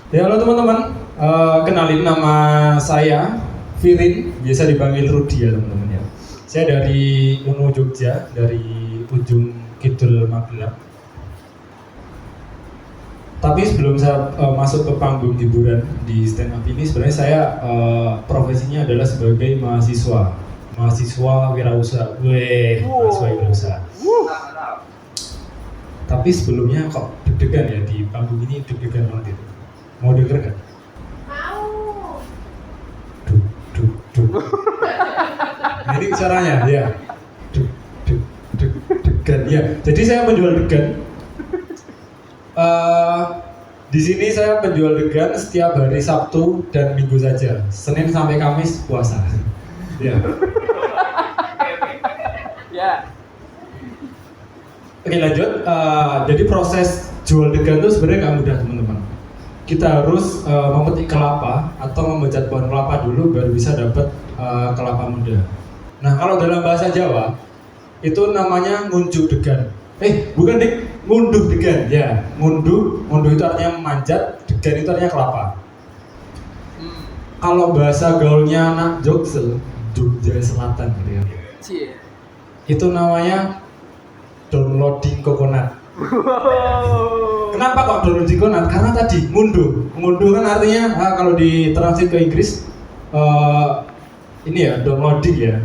Ya halo teman-teman, kenalin nama saya Firin, biasa dipanggil Rudi ya teman-teman ya. Saya dari UNU Jogja, dari ujung Kidul Magelang. Tapi sebelum saya masuk ke panggung hiburan di stand up ini, sebenarnya saya profesinya adalah sebagai mahasiswa wirausaha. Mahasiswa wirausaha. Tapi sebelumnya kok deg-degan ya di panggung ini, deg-degan banget itu. Mau denger kan? Mau. Duk, duk, duk. Nah, ini caranya ya. Duk, duk, duk, degan ya. Jadi saya penjual degan. Di sini saya penjual degan setiap hari Sabtu dan Minggu saja. Senin sampai Kamis puasa. Ya. Ya. Oke lanjut. Jadi proses jual degan itu sebenarnya nggak mudah teman-teman. Kita harus memetik kelapa atau membajak pohon kelapa dulu baru bisa dapat kelapa muda. Nah kalau dalam bahasa Jawa itu namanya ngunjuh degan. Bukan nih, ngunduh degan ya. Ngunduh itu artinya memanjat, degan itu artinya kelapa. Kalau bahasa gaulnya anak Jogja Selatan gitu ya. Cie. Itu namanya downloading coconut. Kenapa kok downloading coconut? Karena tadi ngunduh kan artinya kalau ditranslate ke Inggris ini ya downloading ya.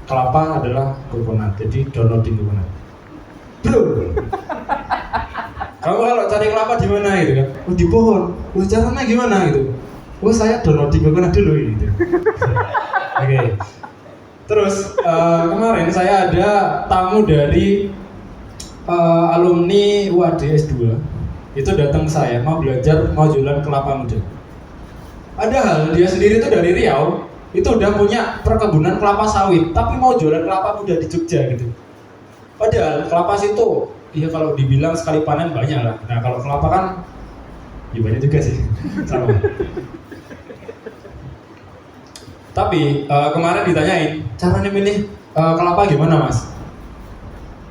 Kelapa adalah coconut, jadi downloading coconut. Bro, kamu kalau cari kelapa di mana gitu kan? Oh di pohon. Oh caranya gimana gitu? Oh saya downloading coconut dulu gitu. Oke. Terus kemarin saya ada tamu dari alumni UAD S2 itu datang ke saya mau belajar mau jualan kelapa muda. Padahal dia sendiri itu dari Riau itu udah punya perkebunan kelapa sawit tapi mau jualan kelapa muda di Jogja gitu. Padahal kelapa situ ya kalau dibilang sekali panen banyak lah. Nah kalau kelapa kan ya banyak juga sih sama. Tapi kemarin ditanyain caranya milih kelapa gimana mas?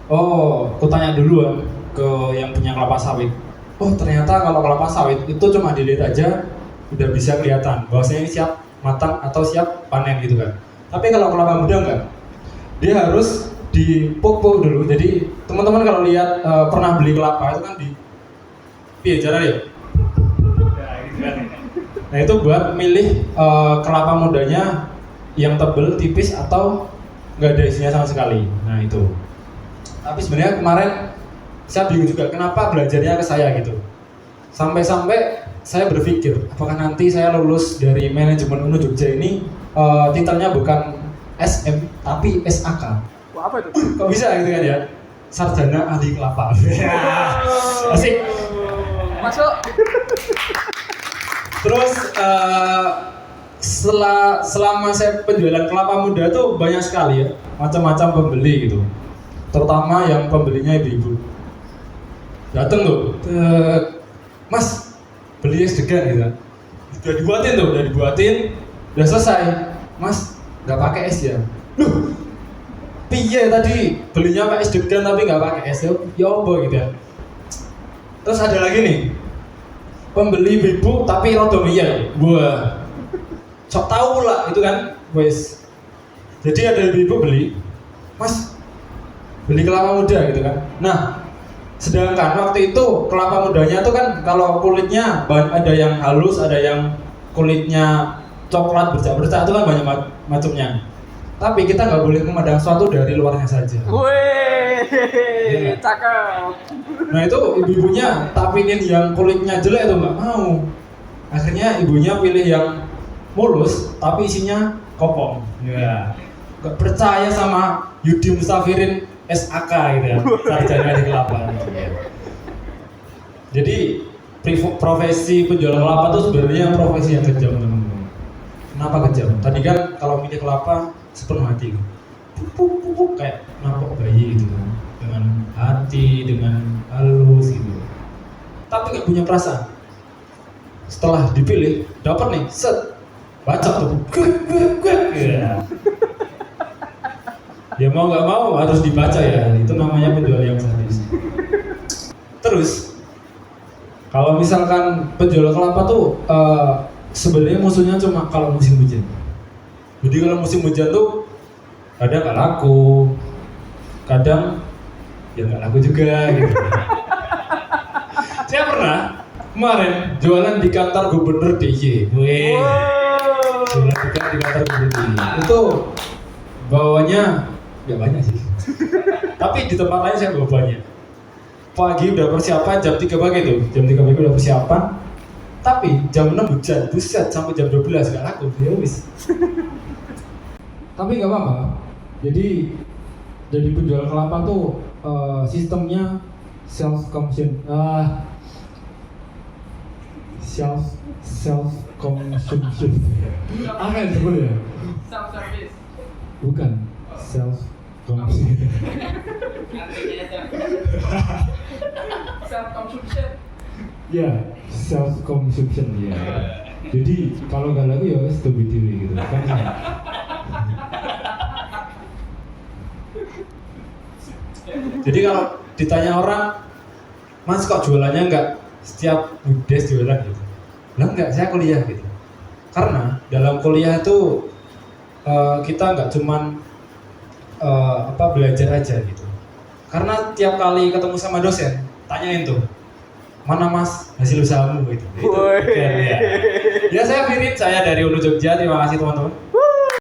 Oh, aku tanya dulu ke yang punya kelapa sawit. Oh, ternyata kalau kelapa sawit itu cuma dilihat aja udah bisa kelihatan bahwasanya ini siap matang atau siap panen gitu kan. Tapi kalau kelapa muda enggak, dia harus dipupuk dulu. Jadi teman-teman kalau lihat pernah beli kelapa itu kan di cara ya. Nah itu buat milih kelapa mudanya yang tebel, tipis atau nggak ada isinya sama sekali. Nah itu. Tapi sebenarnya kemarin saya bingung juga kenapa belajarnya ke saya gitu. Sampai-sampai saya berpikir apakah nanti saya lulus dari manajemen UNU Jogja ini titelnya bukan SM tapi SAK. Wah, apa itu? Kok bisa gitu kan ya? Sarjana ahli kelapa. Asik. Masuk. Terus selama saya penjualan kelapa muda tuh banyak sekali ya macam-macam pembeli gitu. Terutama yang pembelinya ibu-ibu dateng tuh, mas beli es degan gitu, udah dibuatin, udah selesai, mas nggak pakai es ya, loh, piye tadi belinya pakai es degan tapi nggak pakai es ya apa gitu ya. Terus ada lagi nih, pembeli ibu tapi rada miyar, wah, sok tahu pula itu kan, wes. Jadi ada ibu beli, mas beli kelapa muda gitu kan. Nah, sedangkan waktu itu kelapa mudanya tuh kan kalau kulitnya ada yang halus, ada yang kulitnya coklat bercak-bercak itu kan banyak macamnya. Tapi kita nggak boleh memandang sesuatu dari luarnya saja. Wih, Iya. cakep. Nah itu ibu-ibunya tapinin yang kulitnya jelek itu nggak mau. Akhirnya ibunya pilih yang mulus tapi isinya kopong. Ya. Gak percaya sama Yudi Mustafirin SAK gitu ya, sarjana di kelapa gitu ya. Jadi profesi penjual kelapa itu sebenarnya profesi yang kejam teman-teman. Kenapa kejam? Tadi kan kalau milih kelapa sepenuh hati gitu. Pupuk kayak nampok bayi gitu kan. Dengan hati, dengan halus gitu. Tapi nggak punya perasaan. Setelah dipilih, dapat nih, set, baca tuh, ya. Ya mau nggak mau harus dibaca ya, itu namanya penjual yang sadis. Terus Kalau misalkan penjual kelapa tuh sebenarnya musuhnya cuma kalau musim hujan. Jadi kalau musim hujan tuh kadang nggak laku, kadang ya nggak laku juga gitu. Saya pernah kemarin jualan di kantor gubernur DIY. Wih, jualan di kantor gubernur DIY. Itu bawanya nggak banyak sih. Tapi di tempat lain saya bawa banyak. Pagi udah persiapan jam 3 pagi tuh, jam 3 pagi udah persiapan. Tapi jam 6 hujan, buset sampai jam 12 nggak laku, ya wis. Tapi nggak apa-apa. Jadi penjual kelapa tuh sistemnya self consumption, self consumption. Apa yang sebelumnya? Self service. Bukan self consumption. Self consumption. Ya, self consumption ya. Jadi kalau nggak laku ya wes tuh diri gitu kan. Jadi kalau ditanya orang, Mas kok jualannya nggak setiap weekdays jualan gitu? Lah nggak, saya kuliah gitu. Karena dalam kuliah itu kita nggak cuman belajar aja gitu. Karena tiap kali ketemu sama dosen, tanyain tuh, mana Mas hasil usahamu gitu. Itu, ya saya Firin, saya dari Ulu Jogja. Terima kasih teman-teman.